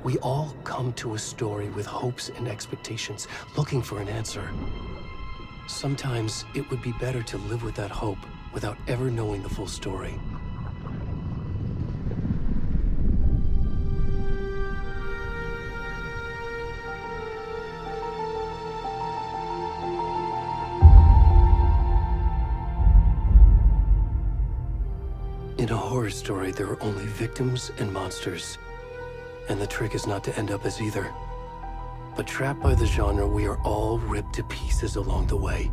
We all come to a story with hopes and expectations, looking for an answer. Sometimes it would be better to live with that hope without ever knowing the full story. In a horror story, there are only victims and monsters. And the trick is not to end up as either. But trapped by the genre, we are all ripped to pieces along the way.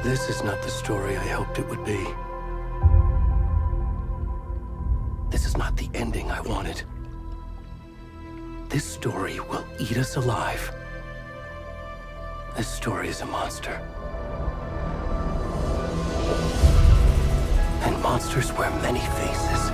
This is not the story I hoped it would be. This is not the ending I wanted. This story will eat us alive. This story is a monster. And monsters wear many faces.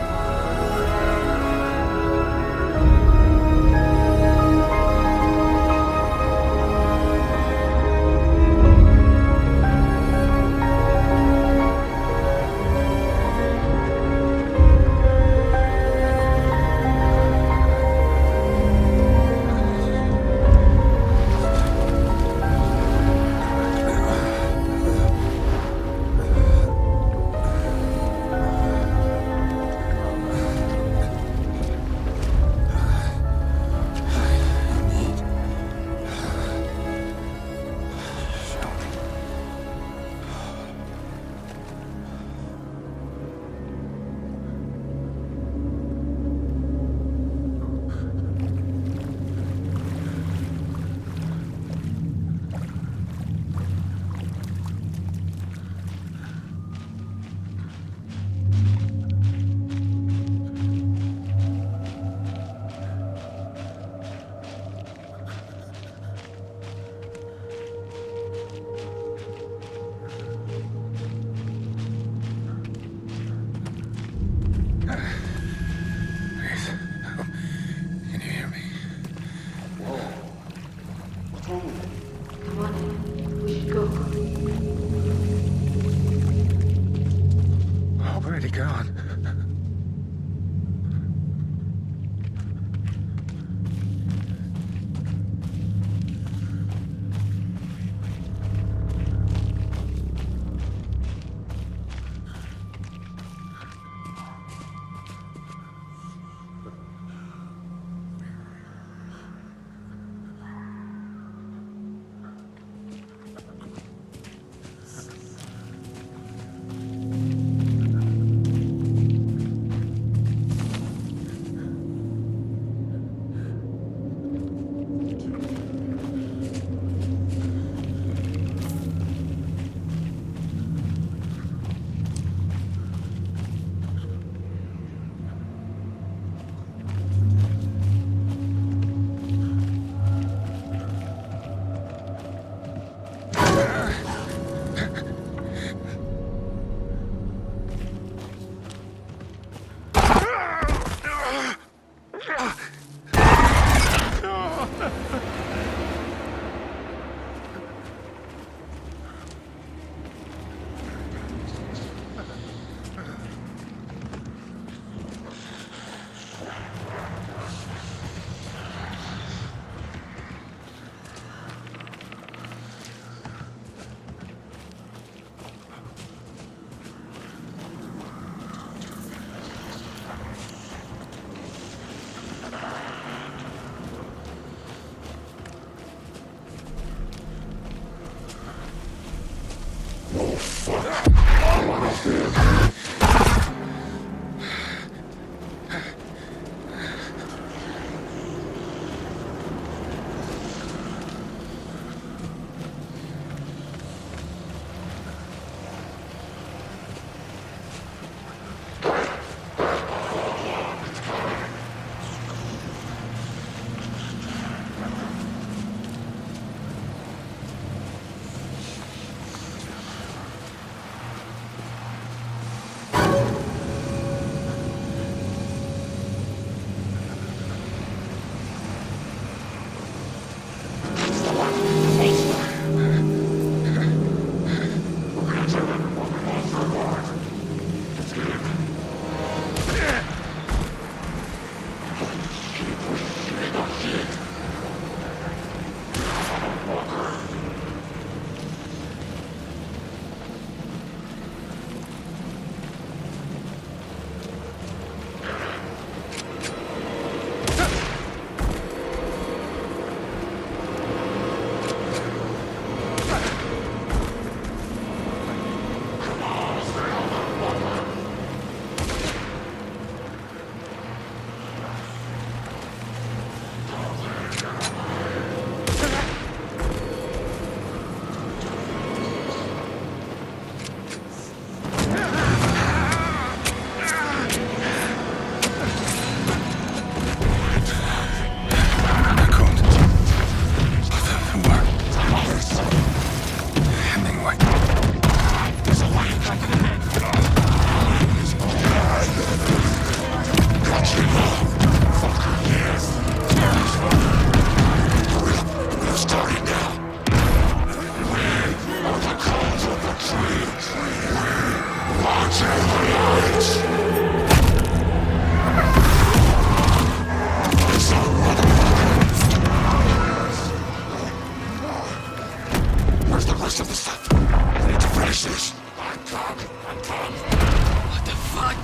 What the fuck?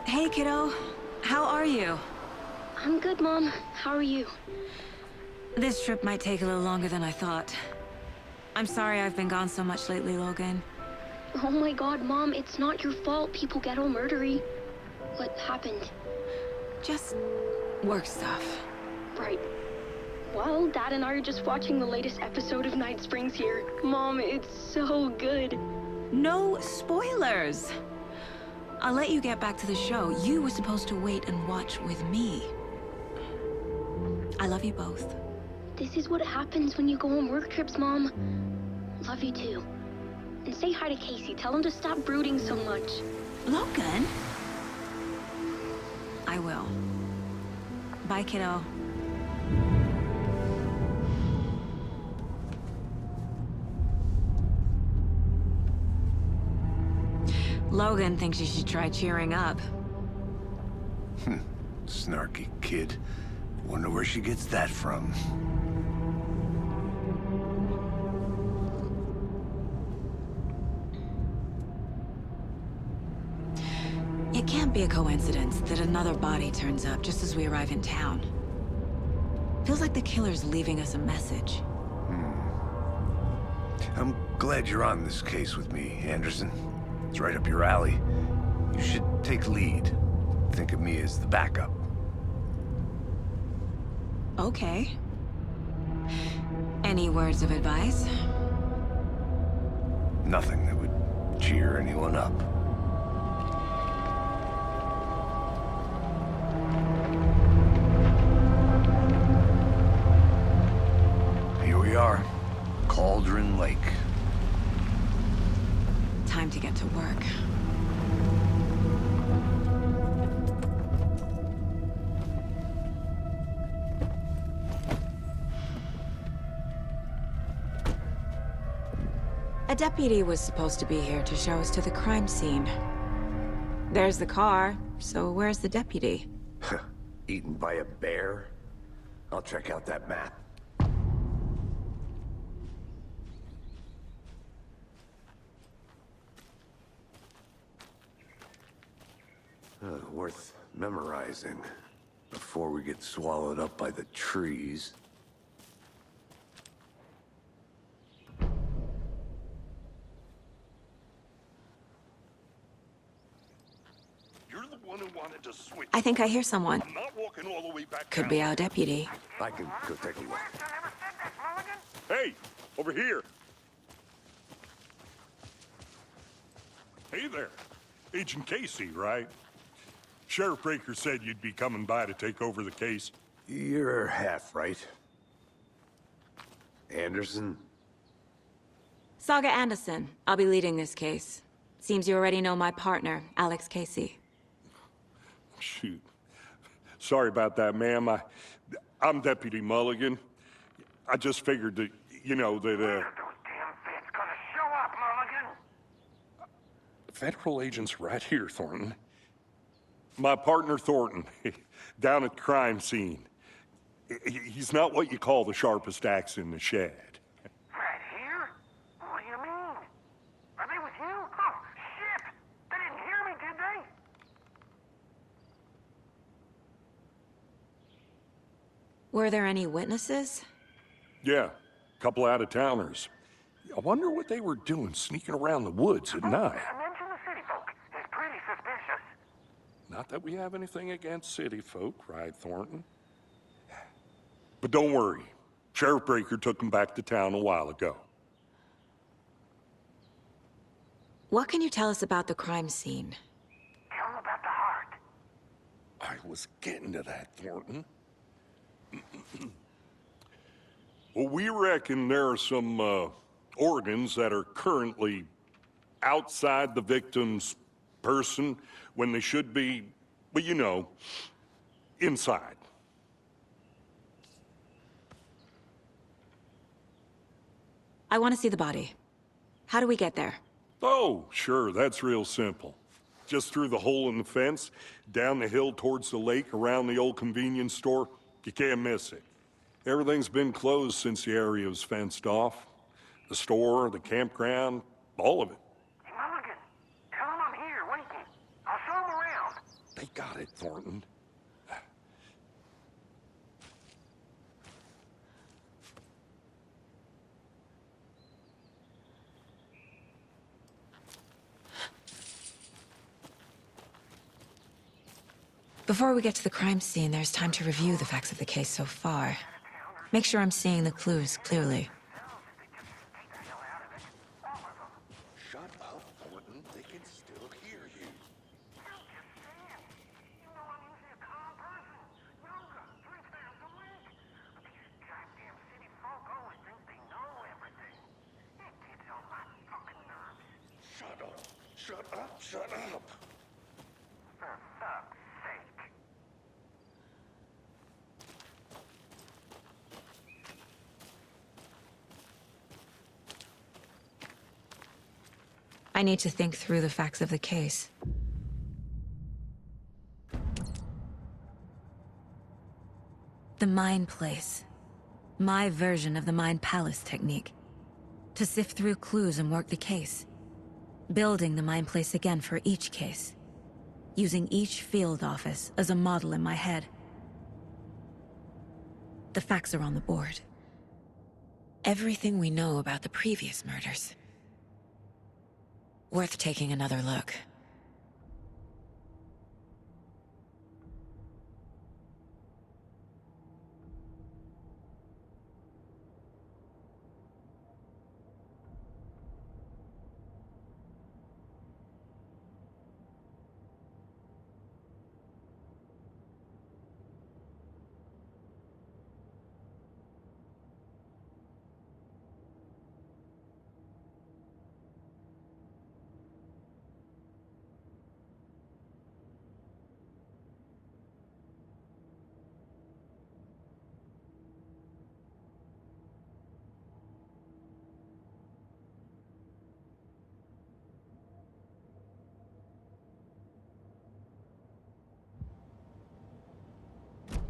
Hey, kiddo. How are you? I'm good, Mom. How are you? This trip might take a little longer than I thought. I'm sorry I've been gone so much lately, Logan. Oh my god, Mom, it's not your fault people get all murdery. What happened? Just work stuff. Right. Well, Dad and I are just watching the latest episode of Night Springs here. Mom, it's so good. No spoilers! I'll let you get back to the show. You were supposed to wait and watch with me. I love you both. This is what happens when you go on work trips, Mom. Love you too. And say hi to Casey. Tell him to stop brooding so much. Logan? I will. Bye, kiddo. Logan thinks you should try cheering up. Snarky kid. Wonder where she gets that from. It can't be a coincidence that another body turns up just as we arrive in town. Feels like the killer's leaving us a message. I'm glad you're on this case with me, Anderson. It's right up your alley. You should take lead. Think of me as the backup. Okay. Any words of advice? Nothing that would cheer anyone up. Here we are. Cauldron Lake. Time to get to work. A deputy was supposed to be here to show us to the crime scene. There's the car, so where's the deputy? Eaten by a bear? I'll check out that map. Worth memorizing before we get swallowed up by the trees. You're the one who wanted to switch. I think I hear someone. I'm not walking all the way back Could down. be our deputy. I can go take a look. Hey, over here. Hey there. Agent Casey, right? Sheriff Breaker said you'd be coming by to take over the case. You're half right. Anderson? Saga Anderson. I'll be leading this case. Seems you already know my partner, Alex Casey. Shoot. Sorry about that, ma'am. I'm Deputy Mulligan. I just figured that, you know, that, Those damn feds gonna show up, Mulligan. federal agent's right here, Thornton. My partner, Thornton, down at the crime scene. He's not what you call the sharpest axe in the shed. Right here? What do you mean? Are they with you? Oh, shit! They didn't hear me, did they? Were there any witnesses? Yeah, couple out-of-towners. I wonder what they were doing sneaking around the woods at night. Mention the city folk. It's pretty suspicious. Not that we have anything against city folk, right, Thornton? But don't worry. Sheriff Breaker took them back to town a while ago. What can you tell us about the crime scene? Tell them about the heart. I was getting to that, Thornton. Well, we reckon there are some, organs that are currently outside the victim's person when they should be, well, you know, inside. I want to see the body. How do we get there? Oh, sure, that's real simple. Just through the hole in the fence, down the hill towards the lake, around the old convenience store. You can't miss it. Everything's been closed since the area was fenced off. The store, the campground, all of it. Hey, Mulligan, tell them I'm here, waiting. I'll show them around. They got it, Thornton. Before we get to the crime scene, there's time to review the facts of the case so far. Make sure I'm seeing the clues clearly. Shut up, Thornton. They can still hear you. Shut up. Shut up. Shut up. For fuck's sake. I need to think through the facts of the case. The Mind Place. My version of the Mind Palace technique. To sift through clues and work the case. Building the Mind Place again for each case. Using each field office as a model in my head. The facts are on the board. Everything we know about the previous murders. Worth taking another look.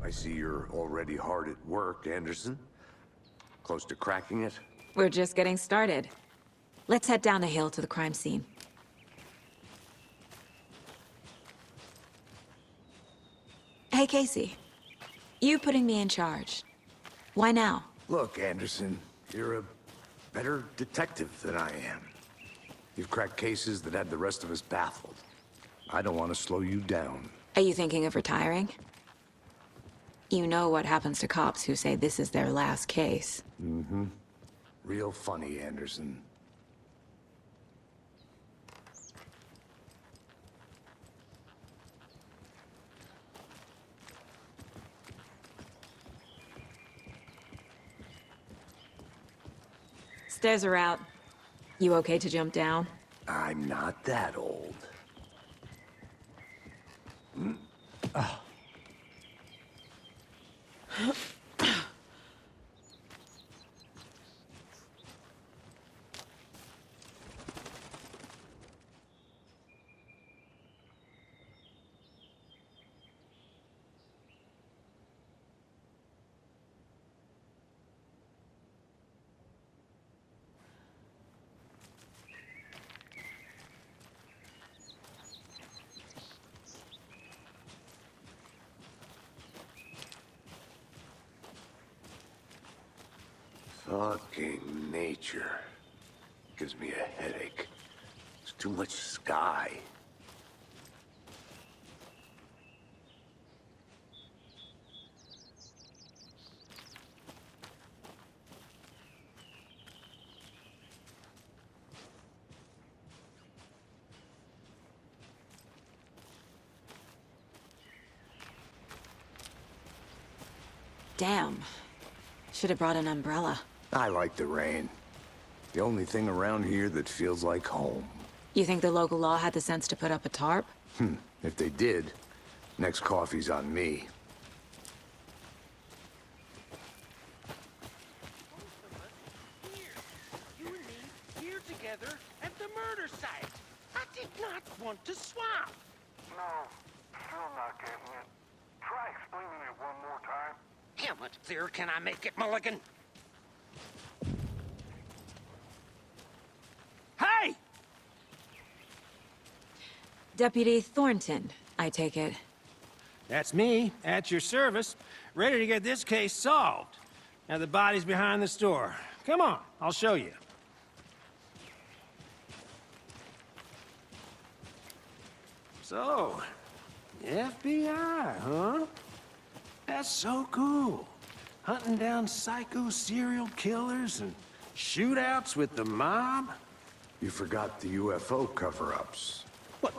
I see you're already hard at work, Anderson. Close to cracking it? We're just getting started. Let's head down the hill to the crime scene. Hey, Casey. You putting me in charge. Why now? Look, Anderson, you're a better detective than I am. You've cracked cases that had the rest of us baffled. I don't want to slow you down. Are you thinking of retiring? You know what happens to cops who say this is their last case. Mm-hmm. Real funny, Anderson. Stairs are out. You okay to jump down? I'm not that old. Fucking nature. Gives me a headache. It's too much sky. Damn. Should have brought an umbrella. I like the rain. The only thing around here that feels like home. You think the local law had the sense to put up a tarp? If they did, next coffee's on me. You and me here together at the murder site. I did not want to swap. No, still not getting it. Try explaining it one more time. How much clearer can I make it, Mulligan? Hey! Deputy Thornton, I take it. That's me, at your service, ready to get this case solved. Now the body's behind the store. Come on, I'll show you. So, FBI, huh? That's so cool. Hunting down psycho serial killers and shootouts with the mob. You forgot the UFO cover-ups. What?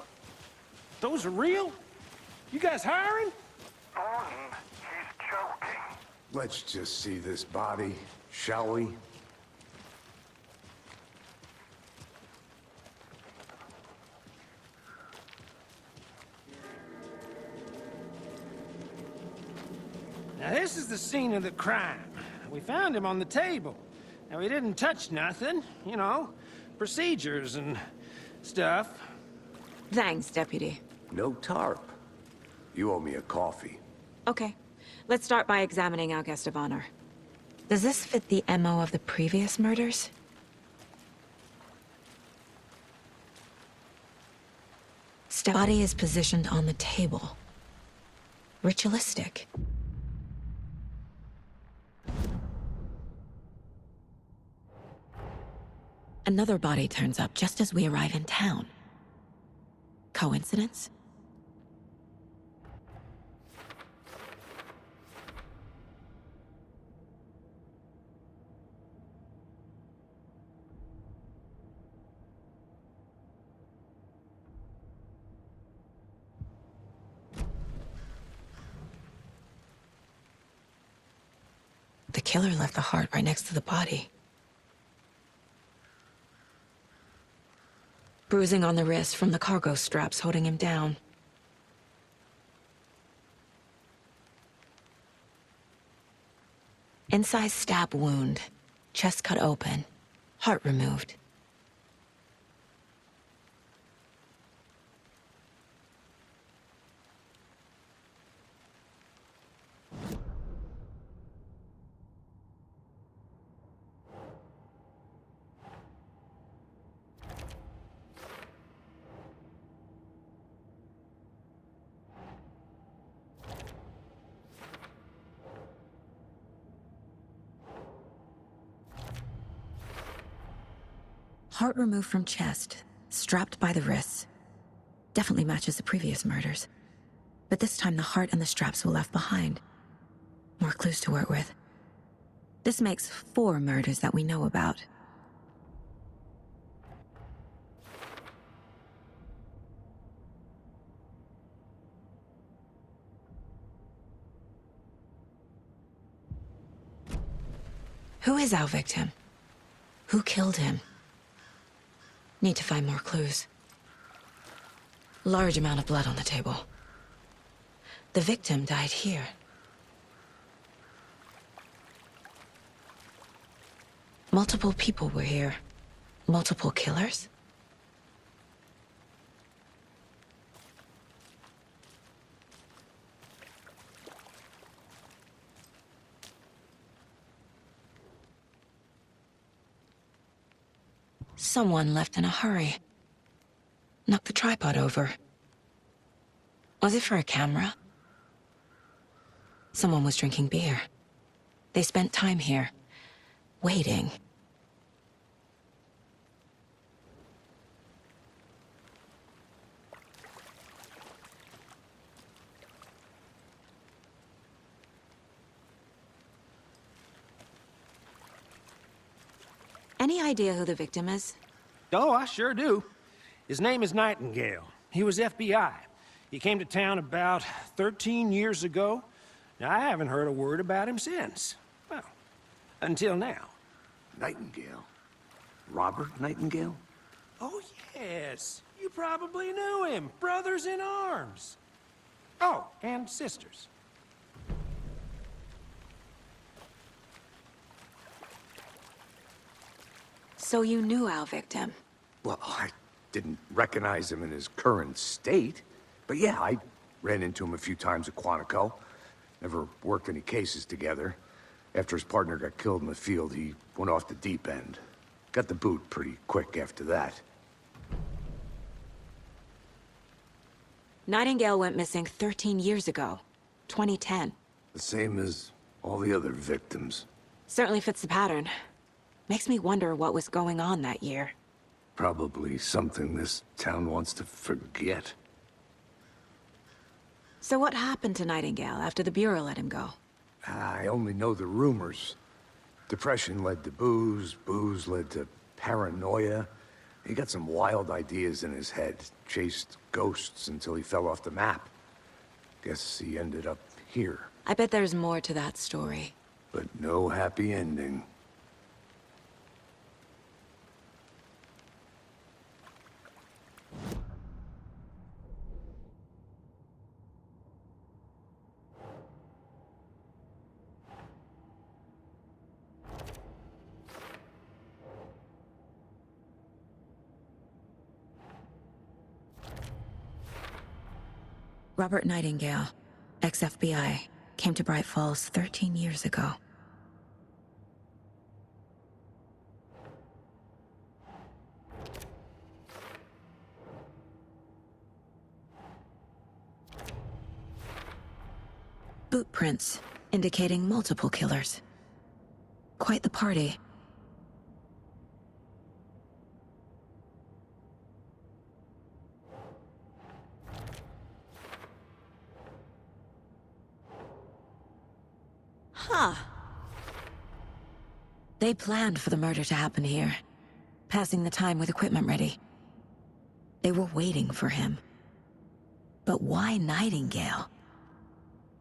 Those are real? You guys hiring? Thornton, he's joking. Let's just see this body, shall we? Now this is the scene of the crime. We found him on the table. Now we didn't touch nothing, you know, procedures and stuff. Thanks, Deputy. No tarp. You owe me a coffee. Okay. Let's start by examining our guest of honor. Does this fit the MO of the previous murders? Body is positioned on the table. Ritualistic. Another body turns up just as we arrive in town. Coincidence? The killer left the heart right next to the body. Bruising on the wrist from the cargo straps holding him down. Incised stab wound, chest cut open, heart removed. Heart removed from chest, strapped by the wrists. Definitely matches the previous murders. But this time the heart and the straps were left behind. More clues to work with. This makes 4 murders that we know about. Who is our victim? Who killed him? Need to find more clues. Large amount of blood on the table. The victim died here. Multiple people were here. Multiple killers? Someone left in a hurry. Knocked the tripod over. Was it for a camera? Someone was drinking beer. They spent time here, waiting. Any idea who the victim is? Oh, I sure do. His name is Nightingale. He was FBI. He came to town about 13 years ago. Now, I haven't heard a word about him since. Well, until now. Nightingale? Robert Nightingale? Oh, yes. You probably knew him. Brothers in arms. Oh, and sisters. So you knew our victim? Well, I didn't recognize him in his current state. But yeah, I ran into him a few times at Quantico. Never worked any cases together. After his partner got killed in the field, he went off the deep end. Got the boot pretty quick after that. Nightingale went missing 13 years ago. 2010. The same as all the other victims. Certainly fits the pattern. Makes me wonder what was going on that year. Probably something this town wants to forget. So what happened to Nightingale after the Bureau let him go? I only know the rumors. Depression led to booze, booze led to paranoia. He got some wild ideas in his head, chased ghosts until he fell off the map. Guess he ended up here. I bet there's more to that story. But no happy ending. Robert Nightingale, ex-FBI, came to Bright Falls 13 years ago. Boot prints, indicating multiple killers. Quite the party. Huh. They planned for the murder to happen here, passing the time with equipment ready. They were waiting for him. But why Nightingale?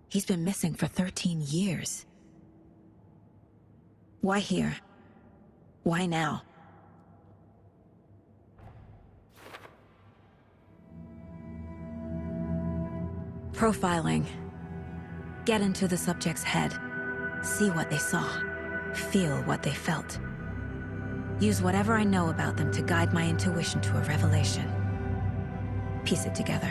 He's been missing for 13 years. Why here? Why now? Profiling. Get into the subject's head. See what they saw. Feel what they felt. Use whatever I know about them to guide my intuition to a revelation. Piece it together.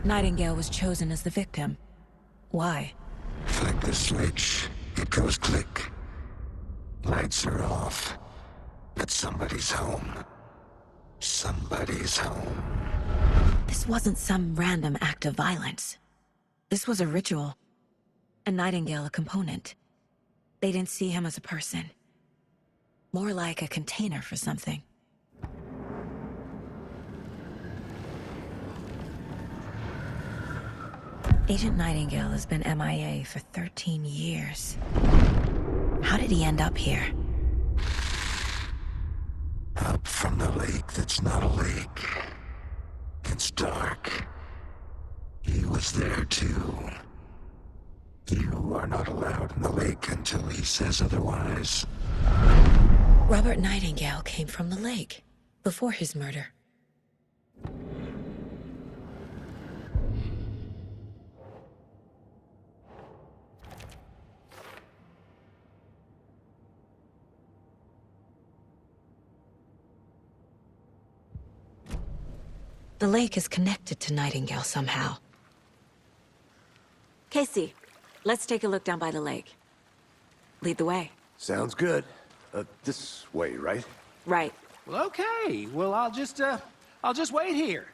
Nightingale was chosen as the victim. Why? Flick the switch, it goes click. Lights are off. But somebody's home. Somebody's home. This wasn't some random act of violence. This was a ritual. And Nightingale a component. They didn't see him as a person. More like a container for something. Agent Nightingale has been MIA for 13 years. How did he end up here? Up from the lake that's not a lake. It's dark. He was there too. You are not allowed in the lake until he says otherwise. Robert Nightingale came from the lake, before his murder. The lake is connected to Nightingale somehow. Casey, let's take a look down by the lake. Lead the way. Sounds good. This way, right? Right. Well, okay. Well, I'll just wait here.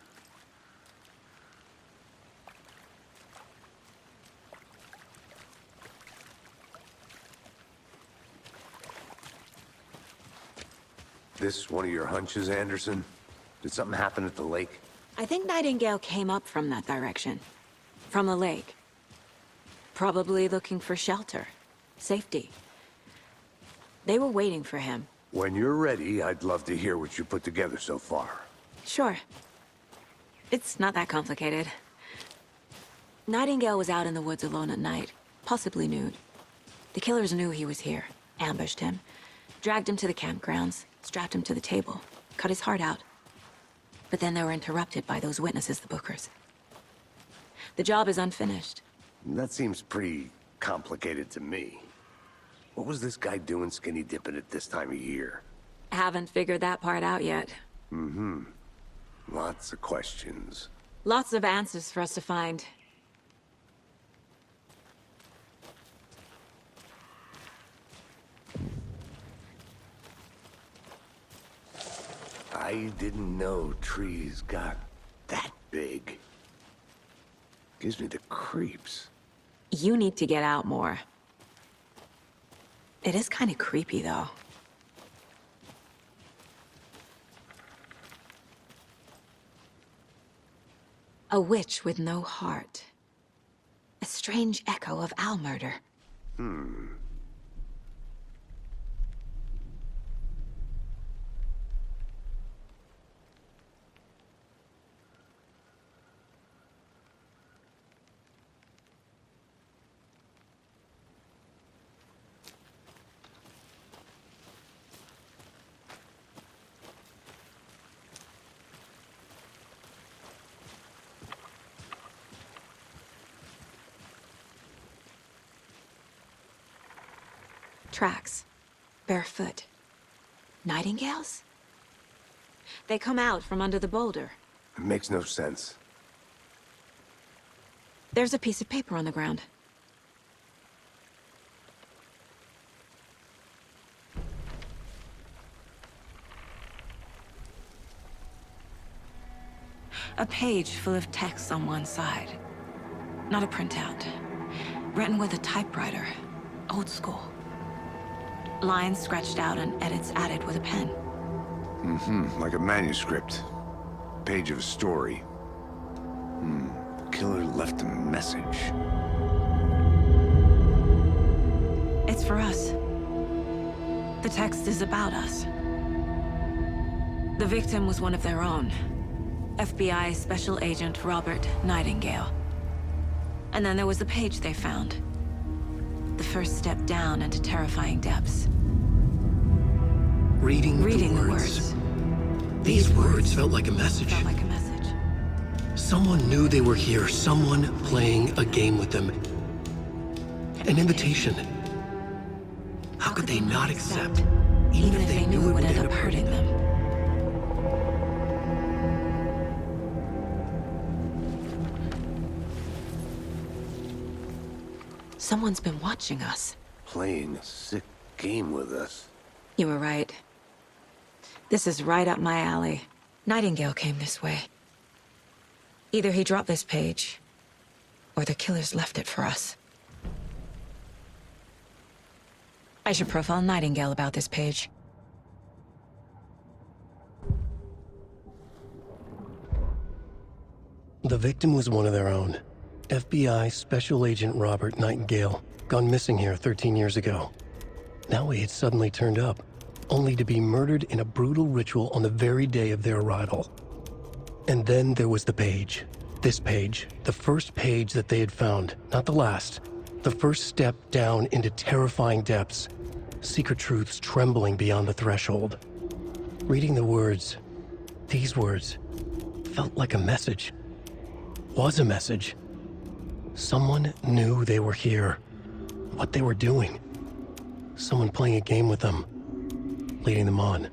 This one of your hunches, Anderson? Did something happen at the lake? I think Nightingale came up from that direction. From the lake. Probably looking for shelter. Safety. They were waiting for him. When you're ready, I'd love to hear what you put together so far. Sure. It's not that complicated. Nightingale was out in the woods alone at night, possibly nude. The killers knew he was here, ambushed him, dragged him to the campgrounds, strapped him to the table, cut his heart out. But then they were interrupted by those witnesses, the Bookers. The job is unfinished. That seems pretty complicated to me. What was this guy doing skinny dipping at this time of year? Haven't figured that part out yet. Mm-hmm. Lots of questions. Lots of answers for us to find. I didn't know trees got that big. Gives me the creeps. You need to get out more. It is kind of creepy, though. A witch with no heart. A strange echo of owl murder. Tracks. Barefoot. Nightingales? They come out from under the boulder. It makes no sense. There's a piece of paper on the ground. A page full of text on one side. Not a printout. Written with a typewriter. Old school. Lines scratched out and edits added with a pen. Mm-hmm, like a manuscript. Page of a story. The killer left a message. It's for us. The text is about us. The victim was one of their own. FBI Special Agent Robert Nightingale. And then there was the page they found. The first step down into terrifying depths. Reading the words. These words felt like a message. Felt like a message. Someone knew they were here, someone playing a game with them. An invitation. How could they not accept, even if they knew it would end up hurting them? Someone's been watching us. Playing a sick game with us. You were right. This is right up my alley. Nightingale came this way. Either he dropped this page, or the killers left it for us. I should profile Nightingale about this page. The victim was one of their own. FBI Special Agent Robert Nightingale, gone missing here 13 years ago. Now he had suddenly turned up, only to be murdered in a brutal ritual on the very day of their arrival. And then there was the page. This page, the first page that they had found, not the last. The first step down into terrifying depths. Secret truths trembling beyond the threshold. Reading the words, these words, felt like a message. Was a message. Someone knew they were here. What they were doing. Someone playing a game with them. Leading them on.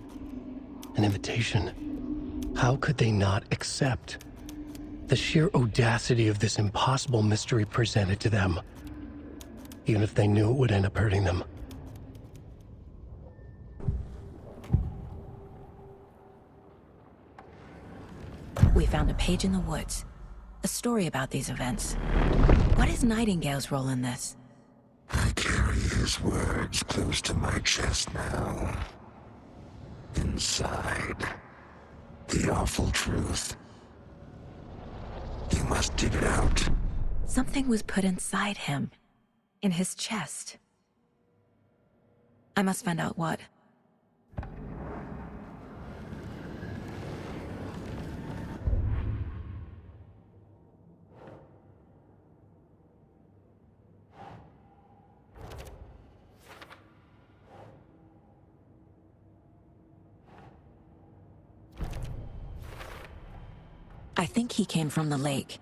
An invitation. How could they not accept? The sheer audacity of this impossible mystery presented to them. Even if they knew it would end up hurting them. We found a page in the woods. A story about these events. What is Nightingale's role in this? I carry his words close to my chest now. In inside. The awful truth. You must dig it out. Something was put inside him. In his chest. I must find out what. I think he came from the lake.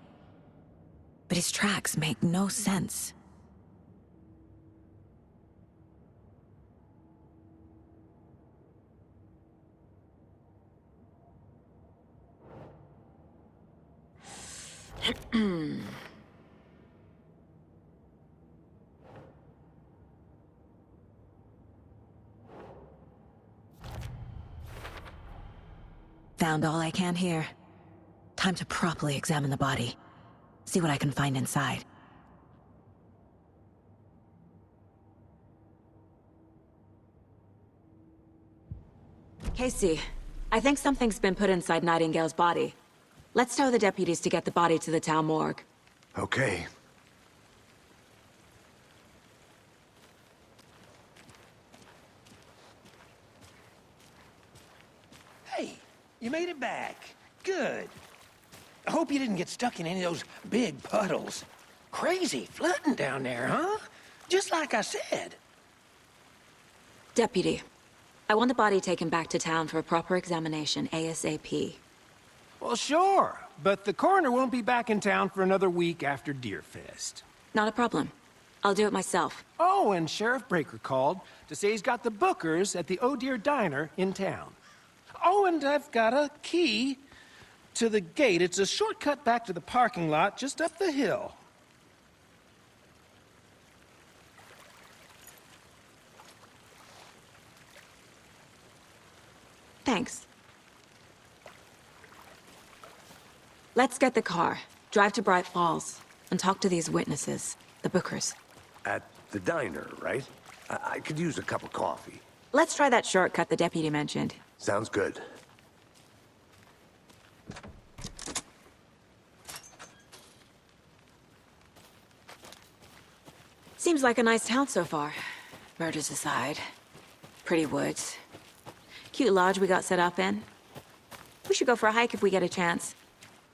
But his tracks make no sense. Found all I can here. Time to properly examine the body. See what I can find inside. Casey, I think something's been put inside Nightingale's body. Let's tell the deputies to get the body to the town morgue. Okay. Hey, you made it back. Good. I hope you didn't get stuck in any of those big puddles. Crazy flooding down there, huh? Just like I said. Deputy, I want the body taken back to town for a proper examination, ASAP. Well, sure, but the coroner won't be back in town for another week after Deerfest. Not a problem. I'll do it myself. Oh, and Sheriff Breaker called to say he's got the Bookers at the Oh Deer Diner in town. Oh, and I've got a key to the gate. It's a shortcut back to the parking lot just up the hill. Thanks. Let's get the car, drive to Bright Falls, and talk to these witnesses, the Bookers. At the diner, right? I could use a cup of coffee. Let's try that shortcut the deputy mentioned. Sounds good. Seems like a nice town so far. Murders aside. Pretty woods. Cute lodge we got set up in. We should go for a hike if we get a chance.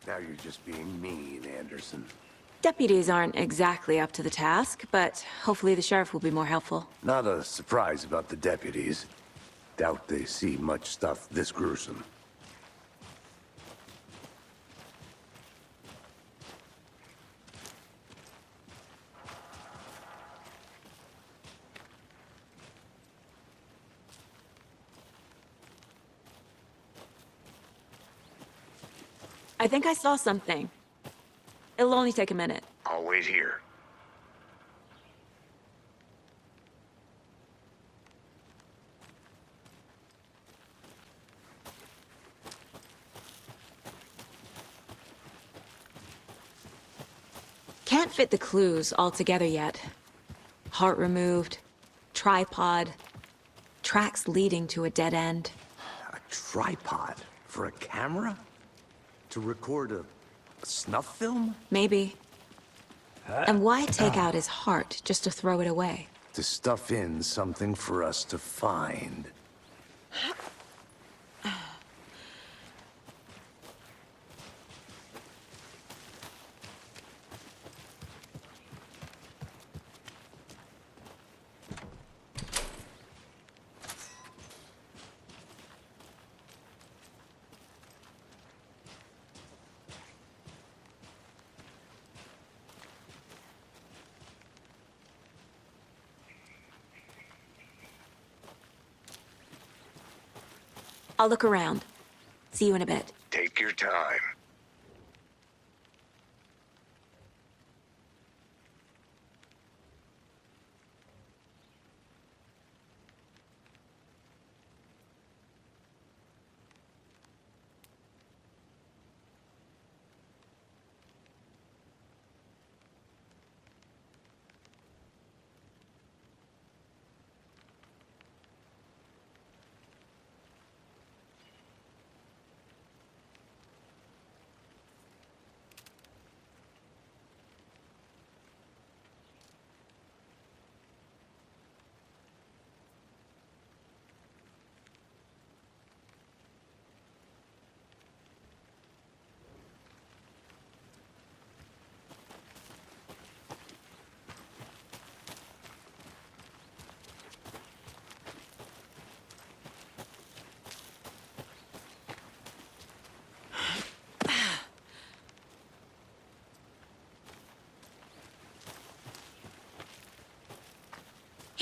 Now you're just being mean, Anderson. Deputies aren't exactly up to the task, but hopefully the sheriff will be more helpful. Not a surprise about the deputies. Doubt they see much stuff this gruesome. I think I saw something. It'll only take a minute. I'll wait here. Can't fit the clues all together yet. Heart removed, tripod, tracks leading to a dead end. A tripod for a camera? To record a snuff film? Maybe. And why take out his heart just to throw it away? To stuff in something for us to find. I'll look around. See you in a bit. Take your time.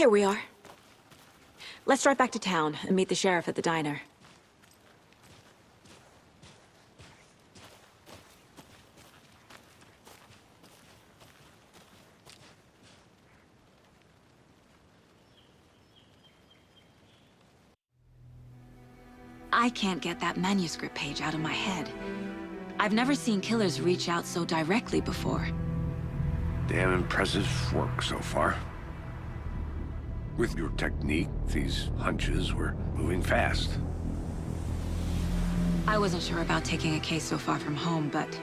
Here we are. Let's drive back to town and meet the sheriff at the diner. I can't get that manuscript page out of my head. I've never seen killers reach out so directly before. Damn impressive work so far. With your technique, these hunches were moving fast. I wasn't sure about taking a case so far from home, but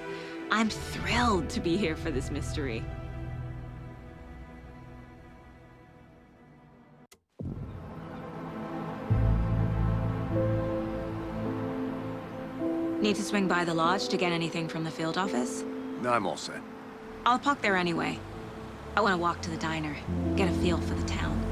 I'm thrilled to be here for this mystery. Need to swing by the lodge to get anything from the field office? No, I'm all set. I'll park there anyway. I want to walk to the diner, get a feel for the town.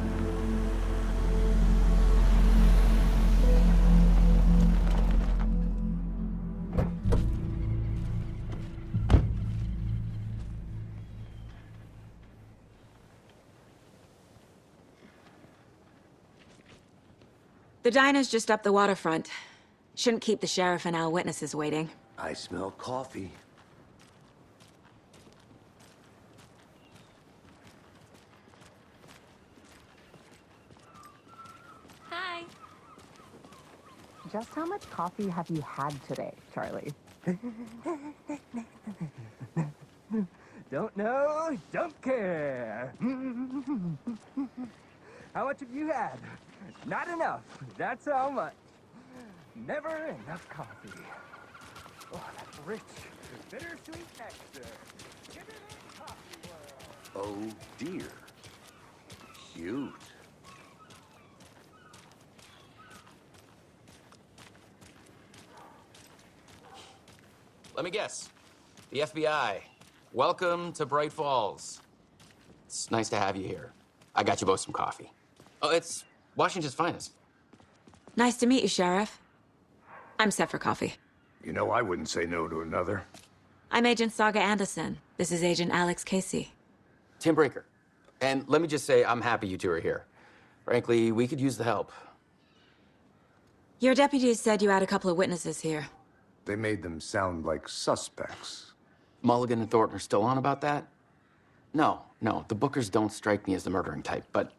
The diner's just up the waterfront. Shouldn't keep the sheriff and our witnesses waiting. I smell coffee. Hi. Just how much coffee have you had today, Charlie? Don't know, don't care. How much have you had? Not enough. That's how much. Never enough coffee. Oh, that's rich, bittersweet nectar. Give it a coffee world. Oh dear. Cute. Let me guess. The FBI. Welcome to Bright Falls. It's nice to have you here. I got you both some coffee. Oh, it's Washington's finest. Nice to meet you, Sheriff. I'm set for coffee. You know, I wouldn't say no to another. I'm Agent Saga Anderson. This is Agent Alex Casey. Tim Breaker. And let me just say, I'm happy you two are here. Frankly, we could use the help. Your deputies said you had a couple of witnesses here. They made them sound like suspects. Mulligan and Thornton are still on about that? No, the Bookers don't strike me as the murdering type, but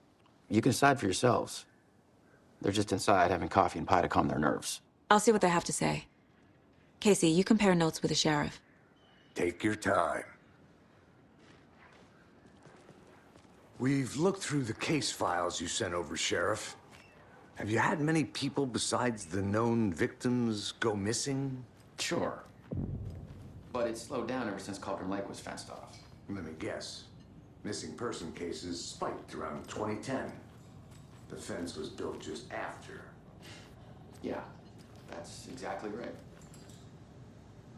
you can decide for yourselves. They're just inside having coffee and pie to calm their nerves. I'll see what they have to say. Casey, you compare notes with the sheriff. Take your time. We've looked through the case files you sent over, Sheriff. Have you had many people besides the known victims go missing? Sure. But it's slowed down ever since Cauldron Lake was fenced off. Let me guess. Missing person cases spiked around 2010. The fence was built just after. Yeah, that's exactly right.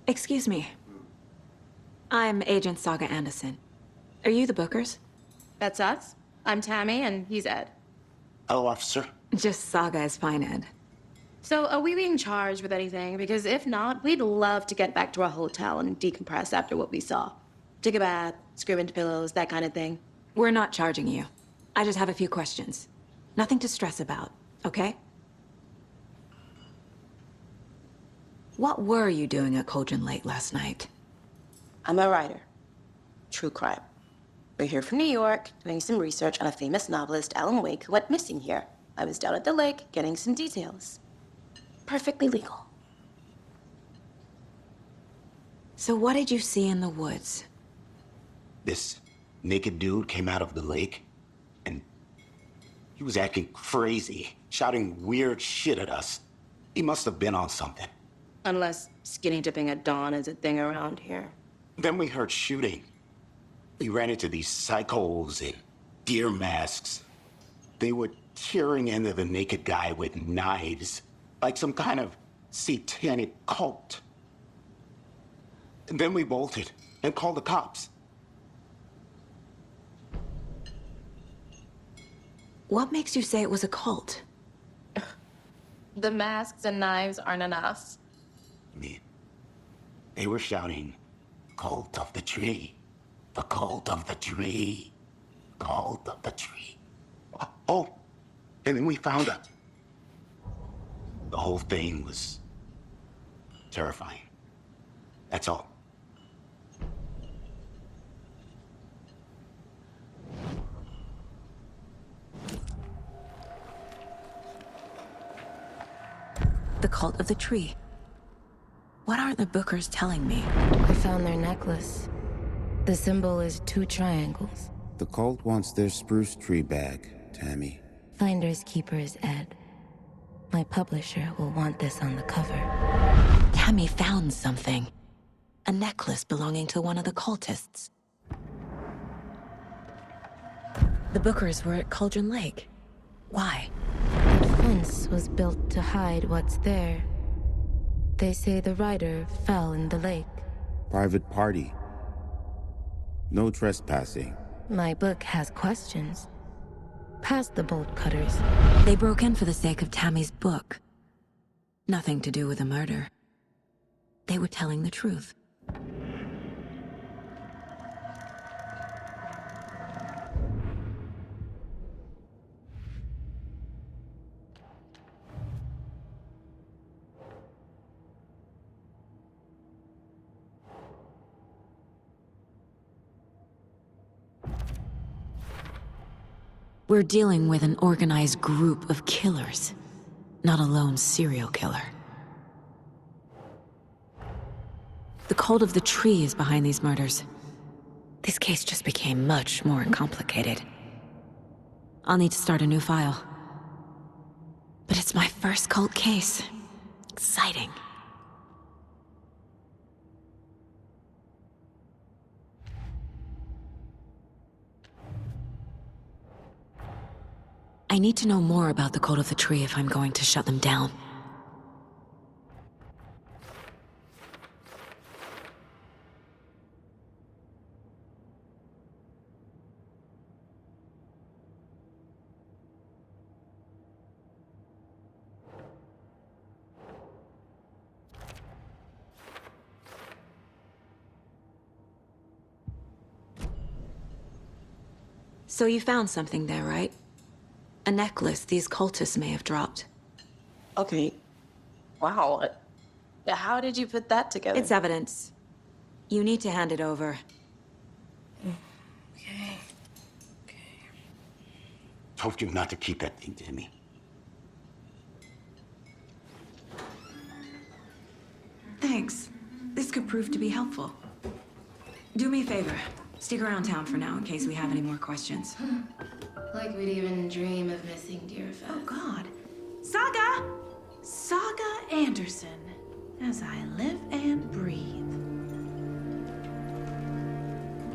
Excuse me. I'm Agent Saga Anderson. Are you the Bookers? That's us. I'm Tammy, and he's Ed. Hello, officer. Just Saga is fine, Ed. So, are we being charged with anything? Because if not, we'd love to get back to our hotel and decompress after what we saw. Take a bath, scream into pillows, that kind of thing. We're not charging you. I just have a few questions. Nothing to stress about, okay? What were you doing at Cauldron Lake last night? I'm a writer. True crime. We're here from New York, doing some research on a famous novelist, Alan Wake, who went missing here. I was down at the lake, getting some details. Perfectly legal. So what did you see in the woods? This naked dude came out of the lake, and he was acting crazy, shouting weird shit at us. He must have been on something. Unless skinny dipping at dawn is a thing around here. Then we heard shooting. We ran into these psychos in deer masks. They were tearing into the naked guy with knives, like some kind of satanic cult. And then we bolted and called the cops. What makes you say it was a cult? The masks and knives aren't enough. They were shouting, "Cult of the tree, the cult of the tree, cult of the tree." Oh, and then we found her. The whole thing was terrifying. That's all. The cult of the tree. What are the Bookers telling me? I found their necklace. The symbol is 2 triangles. The cult wants their spruce tree back, Tammy. Finders keepers, Ed. My publisher will want this on the cover. Tammy found something. A necklace belonging to one of the cultists. The Bookers were at Cauldron Lake. Why? That fence was built to hide what's there. They say the rider fell in the lake. Private party. No trespassing. My book has questions. Past the bolt cutters. They broke in for the sake of Tammy's book. Nothing to do with a murder. They were telling the truth. We're dealing with an organized group of killers, not a lone serial killer. The cult of the tree is behind these murders. This case just became much more complicated. I'll need to start a new file. But it's my first cult case. Exciting. I need to know more about the cult of the tree if I'm going to shut them down. So you found something there, right? A necklace these cultists may have dropped. Okay. Wow. How did you put that together? It's evidence. You need to hand it over. Okay. Told you not to keep that thing, Timmy. Thanks. This could prove to be helpful. Do me a favor. Stick around town for now in case we have any more questions. Like we'd even dream of missing dear Fez. Oh, God. Saga! Saga Anderson. As I live and breathe.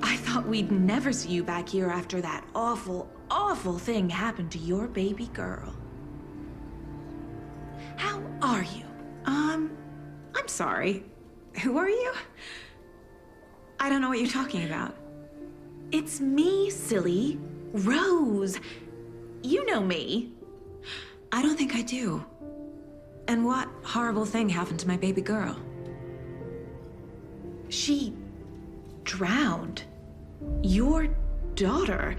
I thought we'd never see you back here after that awful, awful thing happened to your baby girl. How are you? I'm sorry. Who are you? I don't know what you're talking about. It's me, silly. Rose. You know me. I don't think I do. And what horrible thing happened to my baby girl? She drowned. Your daughter.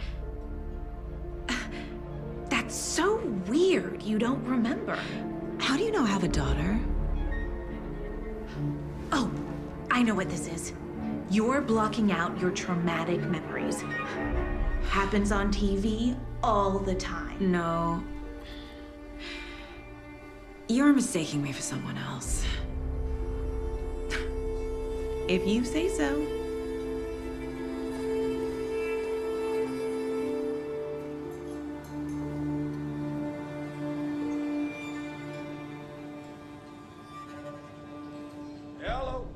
That's so weird you don't remember. How do you know I have a daughter? Oh, I know what this is. You're blocking out your traumatic memories. Happens on TV all the time. No. You're mistaking me for someone else. If you say so. Hello.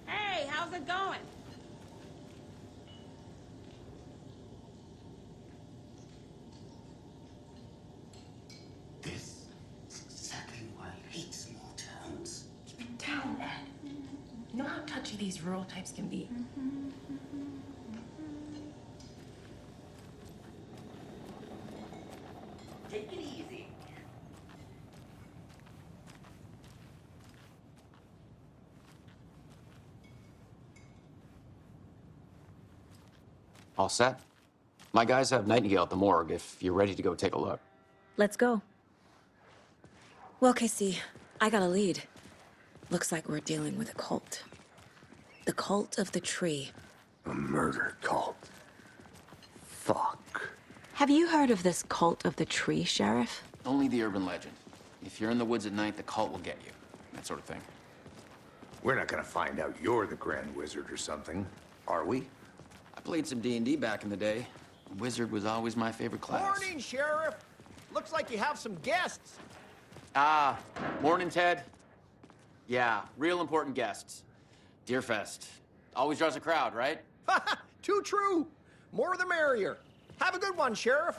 Hey, how's it going? This is exactly why I hate small towns. Keep it down, Ed. You know how touchy these rural types can be. Take it easy. All set? My guys have Nightingale at the morgue if you're ready to go take a look. Let's go. Well, Casey, I got a lead. Looks like we're dealing with a cult. The cult of the tree. A murder cult. Fuck. Have you heard of this cult of the tree, Sheriff? Only the urban legend. If you're in the woods at night, the cult will get you. That sort of thing. We're not gonna find out you're the Grand Wizard or something, are we? I played some D&D back in the day. Wizard was always my favorite class. Morning, Sheriff. Looks like you have some guests. Ah, morning, Ted. Yeah, real important guests. Deerfest. Always draws a crowd, right? Too true. More the merrier. Have a good one, Sheriff.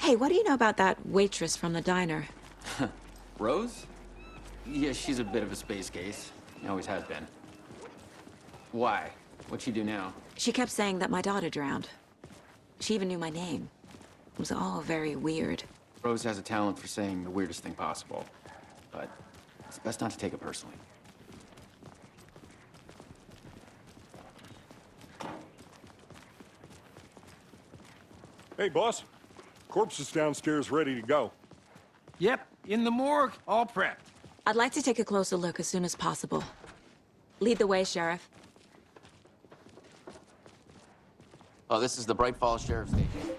Hey, what do you know about that waitress from the diner? Rose? Yeah, she's a bit of a space case. Always has been. Why? What'd she do now? She kept saying that my daughter drowned. She even knew my name. It was all very weird. Rose has a talent for saying the weirdest thing possible. But it's best not to take it personally. Hey, boss. Corpse is downstairs ready to go. Yep, in the morgue, all prepped. I'd like to take a closer look as soon as possible. Lead the way, Sheriff. Oh, this is the Bright Falls Sheriff's Station.